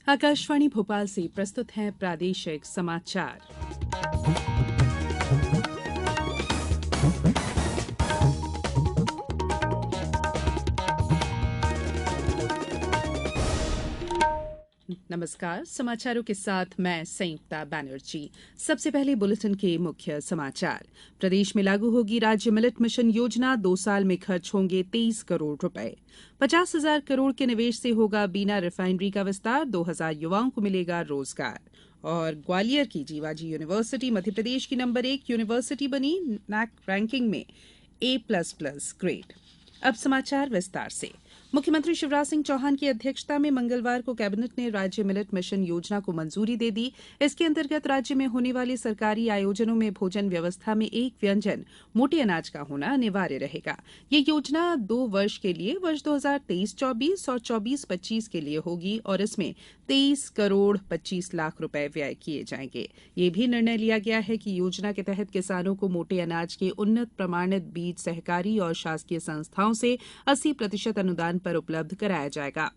आकाशवाणी भोपाल से प्रस्तुत हैं प्रादेशिक समाचार। नमस्कार, समाचारों के साथ मैं संयुक्ता बैनर्जी। सबसे पहले बुलेटिन के मुख्य समाचार। प्रदेश में लागू होगी राज्य मिलेट मिशन योजना, 2 साल में खर्च होंगे 23 करोड़ रुपए। 50,000 करोड़ के निवेश से होगा बीना रिफाइनरी का विस्तार, 2,000 युवाओं को मिलेगा रोजगार। और ग्वालियर की जीवाजी यूनिवर्सिटी मध्यप्रदेश की नंबर 1 यूनिवर्सिटी बनी, नैक रैंकिंग में A++ ग्रेड। अब समाचार विस्तार से। मुख्यमंत्री शिवराज सिंह चौहान की अध्यक्षता में मंगलवार को कैबिनेट ने राज्य मिलेट मिशन योजना को मंजूरी दे दी। इसके अंतर्गत राज्य में होने वाले सरकारी आयोजनों में भोजन व्यवस्था में एक व्यंजन मोटे अनाज का होना अनिवार्य रहेगा। ये योजना 2 वर्ष के लिए वर्ष 2023-24 और 24-25 के लिए होगी और इसमें 23 करोड़ 25 लाख रुपए व्यय किए जाएंगे। ये भी निर्णय लिया गया है कि योजना के तहत किसानों को मोटे अनाज के उन्नत प्रमाणित बीज सहकारी और शासकीय संस्थाओं से 80% अनुदान पर उपलब्ध कराया जाएगा।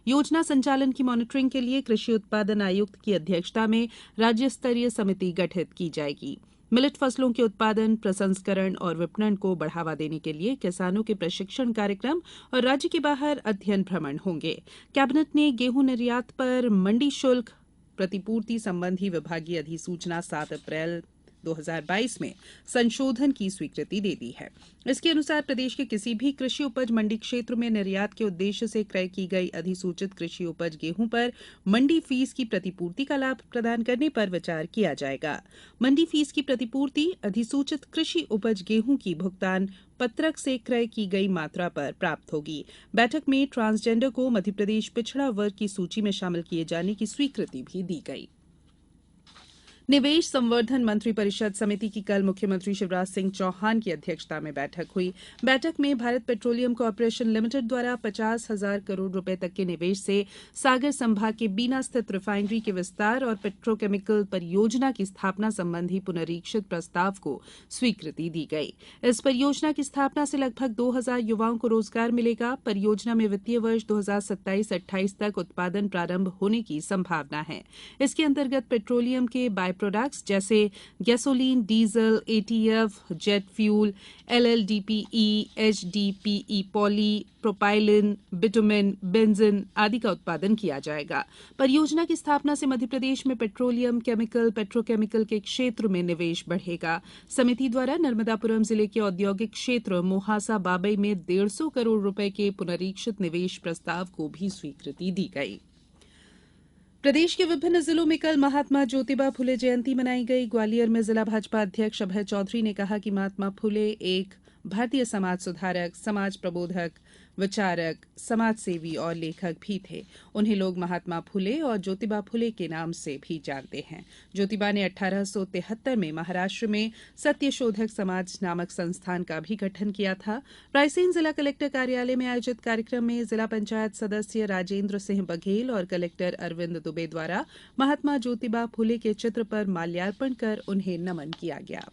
योजना संचालन की मॉनिटरिंग के लिए कृषि उत्पादन आयुक्त की अध्यक्षता में राज्य स्तरीय समिति गठित की जाएगी। मिलेट फसलों के उत्पादन, प्रसंस्करण और विपणन को बढ़ावा देने के लिए किसानों के प्रशिक्षण कार्यक्रम और राज्य के बाहर अध्ययन भ्रमण होंगे। कैबिनेट ने गेहूं निर्यात पर मंडी शुल्क प्रतिपूर्ति संबंधी विभागीय अधिसूचना 7 अप्रैल 2022 में संशोधन की स्वीकृति दे दी है। इसके अनुसार प्रदेश के किसी भी कृषि उपज मंडी क्षेत्र में निर्यात के उद्देश्य से क्रय की गई अधिसूचित कृषि उपज गेहूं पर मंडी फीस की प्रतिपूर्ति का लाभ प्रदान करने पर विचार किया जाएगा। मंडी फीस की प्रतिपूर्ति अधिसूचित कृषि उपज गेहूं की भुगतान पत्रक से क्रय की गई मात्रा पर प्राप्त होगी। बैठक में ट्रांसजेंडर को मध्यप्रदेश पिछड़ा वर्ग की सूची में शामिल किए जाने की स्वीकृति भी दी गई। निवेश संवर्धन मंत्री परिषद समिति की कल मुख्यमंत्री शिवराज सिंह चौहान की अध्यक्षता में बैठक हुई। बैठक में भारत पेट्रोलियम कॉर्पोरेशन लिमिटेड द्वारा 50,000 करोड़ रुपए तक के निवेश से सागर संभाग के बीना स्थित रिफाइनरी के विस्तार और पेट्रोकेमिकल परियोजना की स्थापना संबंधी पुनरीक्षित प्रस्ताव को स्वीकृति दी गई। इस परियोजना की स्थापना से लगभग 2,000 युवाओं को रोजगार मिलेगा। परियोजना में वित्तीय वर्ष 2027-28 तक उत्पादन प्रारंभ होने की संभावना है। इसके अंतर्गत पेट्रोलियम के प्रोडक्ट्स जैसे gasoline, diesel, ATF, jet fuel, LLDPE, HDPE, polypropylene, bitumen, benzene आदि का उत्पादन किया जाएगा। परियोजना की स्थापना से मध्यप्रदेश में पेट्रोलियम, केमिकल, पेट्रोकेमिकल के क्षेत्र में निवेश बढ़ेगा। समिति द्वारा नर्मदापुरम जिले के औद्योगिक क्षेत्र मोहासा बाबई में 150 करोड़ रुपए के पुनरीक्षित निवेश प्रस्ताव को भी स्वीकृति दी गई। प्रदेश के विभिन्न जिलों में कल महात्मा ज्योतिबा फुले जयंती मनाई गई। ग्वालियर में जिला भाजपा अध्यक्ष अभय चौधरी ने कहा कि महात्मा फुले एक भारतीय समाज सुधारक, समाज प्रबोधक, विचारक, समाजसेवी और लेखक भी थे। उन्हें लोग महात्मा फुले और ज्योतिबा फुले के नाम से भी जानते हैं। ज्योतिबा ने 1873 में महाराष्ट्र में सत्यशोधक समाज नामक संस्थान का भी गठन किया था। रायसेन जिला कलेक्टर कार्यालय में आयोजित कार्यक्रम में जिला पंचायत सदस्य राजेंद्र सिंह बघेल और कलेक्टर अरविंद दुबे द्वारा महात्मा ज्योतिबा फुले के चित्र पर माल्यार्पण कर उन्हें नमन किया गया।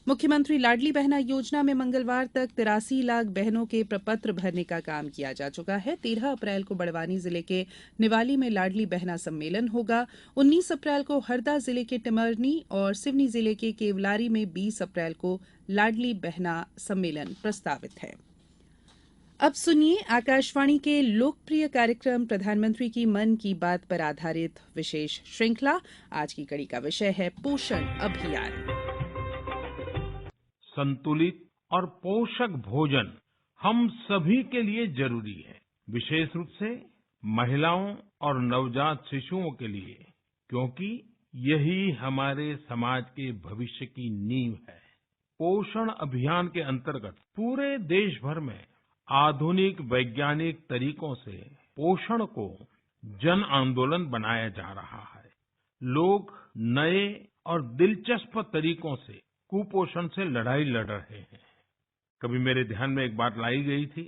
मुख्यमंत्री लाडली बहना योजना में मंगलवार तक 83 लाख बहनों के प्रपत्र भरने का काम किया जा चुका है। 13 अप्रैल को बड़वानी जिले के निवाली में लाडली बहना सम्मेलन होगा। 19 अप्रैल को हरदा जिले के टिमरनी और सिवनी जिले के केवलारी में 20 अप्रैल को लाडली बहना सम्मेलन प्रस्तावित है। अब सुनिए आकाशवाणी के लोकप्रिय कार्यक्रम प्रधानमंत्री की मन की बात पर आधारित विशेष श्रृंखला। आज की कड़ी का विषय है पोषण अभियान। संतुलित और पोषक भोजन हम सभी के लिए जरूरी है, विशेष रूप से महिलाओं और नवजात शिशुओं के लिए, क्योंकि यही हमारे समाज के भविष्य की नींव है। पोषण अभियान के अंतर्गत पूरे देश भर में आधुनिक वैज्ञानिक तरीकों से पोषण को जन आंदोलन बनाया जा रहा है। लोग नए और दिलचस्प तरीकों से कुपोषण से लड़ाई लड़ रहे हैं। कभी मेरे ध्यान में एक बात लाई गई थी।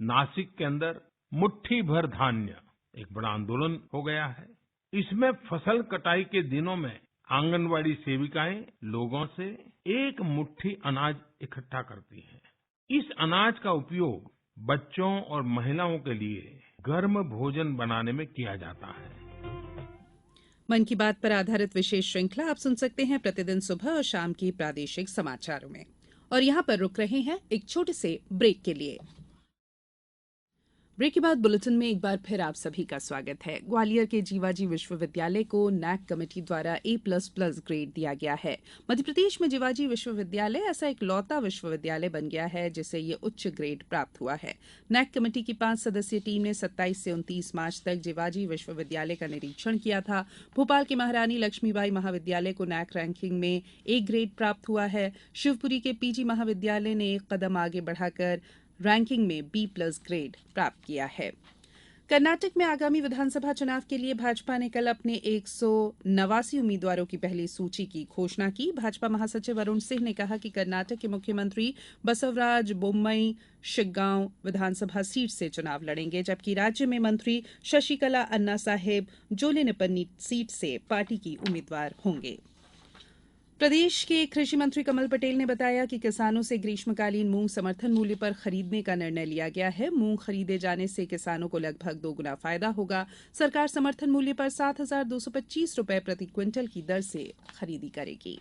नासिक के अंदर मुट्ठी भर धान्य एक बड़ा आंदोलन हो गया है। इसमें फसल कटाई के दिनों में आंगनवाड़ी सेविकाएं लोगों से एक मुट्ठी अनाज इकट्ठा करती हैं। इस अनाज का उपयोग बच्चों और महिलाओं के लिए गर्म भोजन बनाने में किया जाता है। मन की बात पर आधारित विशेष श्रृंखला आप सुन सकते हैं प्रतिदिन सुबह और शाम की प्रादेशिक समाचारों में। और यहाँ पर रुक रहे हैं एक छोटे से ब्रेक के लिए। ब्रेक के बाद बुलेटिन में एक बार फिर आप सभी का स्वागत है। ग्वालियर के जीवाजी विश्वविद्यालय को नैक कमेटी द्वारा A++ ग्रेड दिया गया है। मध्य प्रदेश में जीवाजी विश्वविद्यालय ऐसा एक लौता विश्वविद्यालय बन गया है जिसे ये उच्च ग्रेड प्राप्त हुआ है। नैक कमेटी की 5 सदस्यीय टीम ने 27 से 29 मार्च तक जीवाजी विश्वविद्यालय का निरीक्षण किया था। भोपाल के महारानी लक्ष्मीबाई महाविद्यालय को नैक रैंकिंग में A ग्रेड प्राप्त हुआ है। शिवपुरी के PG महाविद्यालय ने एक कदम आगे बढ़ाकर रैंकिंग में B+ ग्रेड प्राप्त किया है। कर्नाटक में आगामी विधानसभा चुनाव के लिए भाजपा ने कल अपने 189 उम्मीदवारों की पहली सूची की घोषणा की। भाजपा महासचिव अरुण सिंह ने कहा कि कर्नाटक के मुख्यमंत्री बसवराज बोम्मई शिग्गांव विधानसभा सीट से चुनाव लड़ेंगे, जबकि राज्य में मंत्री शशिकला अन्ना साहेब जोलेनिपन्नी सीट से पार्टी की उम्मीदवार होंगे। प्रदेश के कृषि मंत्री कमल पटेल ने बताया कि किसानों से ग्रीष्मकालीन मूंग समर्थन मूल्य पर खरीदने का निर्णय लिया गया है। मूंग खरीदे जाने से किसानों को लगभग 2 गुना फायदा होगा। सरकार समर्थन मूल्य पर 7,225 रुपए प्रति क्विंटल की दर से खरीदी करेगी।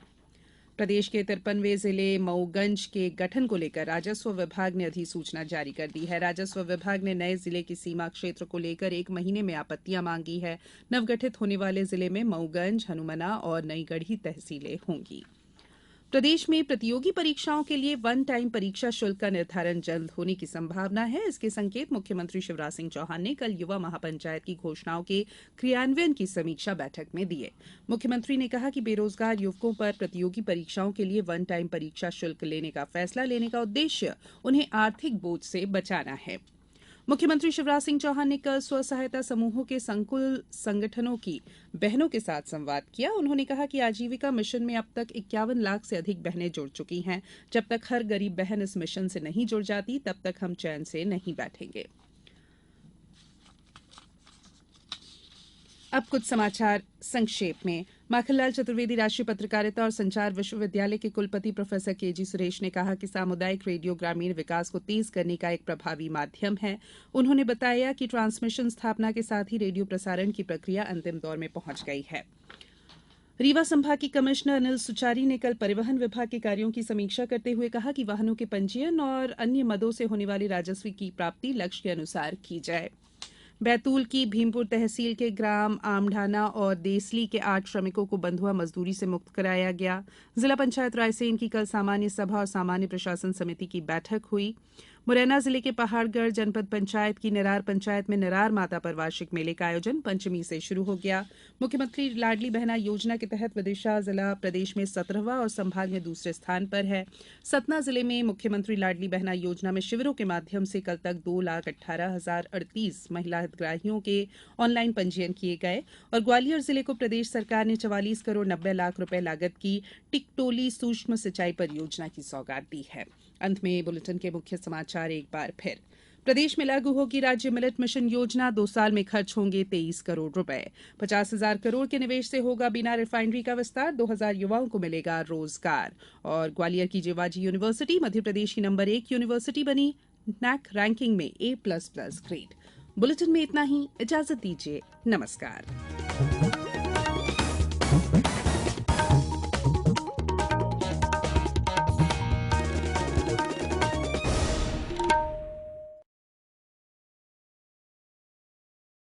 प्रदेश के 53वें जिले मऊगंज के गठन को लेकर राजस्व विभाग ने अधिसूचना जारी कर दी है। राजस्व विभाग ने नए जिले की सीमा क्षेत्र को लेकर 1 महीने में आपत्तियां मांगी है। नवगठित होने वाले जिले में मऊगंज, हनुमना और नईगढ़ी तहसीलें होंगी। प्रदेश में प्रतियोगी परीक्षाओं के लिए वन टाइम परीक्षा शुल्क का निर्धारण जल्द होने की संभावना है। इसके संकेत मुख्यमंत्री शिवराज सिंह चौहान ने कल युवा महापंचायत की घोषणाओं के क्रियान्वयन की समीक्षा बैठक में दिए। मुख्यमंत्री ने कहा कि बेरोजगार युवकों पर प्रतियोगी परीक्षाओं के लिए वन टाइम परीक्षा शुल्क लेने का फैसला लेने का उद्देश्य उन्हें आर्थिक बोझ से बचाना है। मुख्यमंत्री शिवराज सिंह चौहान ने कल स्व सहायता समूहों के संकुल संगठनों की बहनों के साथ संवाद किया। उन्होंने कहा कि आजीविका मिशन में अब तक 51 लाख से अधिक बहनें जुड़ चुकी हैं। जब तक हर गरीब बहन इस मिशन से नहीं जुड़ जाती तब तक हम चैन से नहीं बैठेंगे। अब कुछ समाचार संक्षेप में। माखनलाल चतुर्वेदी राष्ट्रीय पत्रकारिता और संचार विश्वविद्यालय के कुलपति प्रोफेसर KG सुरेश ने कहा कि सामुदायिक रेडियो ग्रामीण विकास को तेज करने का एक प्रभावी माध्यम है। उन्होंने बताया कि ट्रांसमिशन स्थापना के साथ ही रेडियो प्रसारण की प्रक्रिया अंतिम दौर में पहुंच गई है। रीवा संभाग की कमिश्नर अनिल सुचारी ने कल परिवहन विभाग के कार्यों की समीक्षा करते हुए कहा कि वाहनों के पंजीयन और अन्य मदों से होने वाली राजस्व की प्राप्ति लक्ष्य के अनुसार की जाए। बैतूल की भीमपुर तहसील के ग्राम आमढाना और देसली के 8 श्रमिकों को बंधुआ मजदूरी से मुक्त कराया गया। जिला पंचायत रायसेन की कल सामान्य सभा और सामान्य प्रशासन समिति की बैठक हुई। मुरैना जिले के पहाड़गढ़ जनपद पंचायत की निरार पंचायत में निरार माता पर वार्षिक मेले का आयोजन पंचमी से शुरू हो गया। मुख्यमंत्री लाडली बहना योजना के तहत विदिशा जिला प्रदेश में 17वां और संभाग में दूसरे स्थान पर है। सतना जिले में मुख्यमंत्री लाडली बहना योजना में शिविरों के माध्यम से कल तक 2,18,038 महिला हितग्राहियों के ऑनलाइन पंजीयन किए गए। और ग्वालियर जिले को प्रदेश सरकार ने 44 करोड़ 90 लाख रुपए लागत की टिकटोली सूक्ष्म सिंचाई परियोजना की सौगात दी है। अंत में बुलेटिन के मुख्य समाचार एक बार फिर। प्रदेश में लागू होगी राज्य मिलेट मिशन योजना। 2 साल में खर्च होंगे 23 करोड़ रुपए। 50,000 करोड़ के निवेश से होगा बिना रिफाइनरी का विस्तार। 2,000 युवाओं को मिलेगा रोजगार। और ग्वालियर की जीवाजी यूनिवर्सिटी मध्य प्रदेश की नंबर 1 यूनिवर्सिटी बनी। नैक रैंकिंग में A++ ग्रेड। बुलेटिन में इतना ही। इजाजत दीजिए। नमस्कार।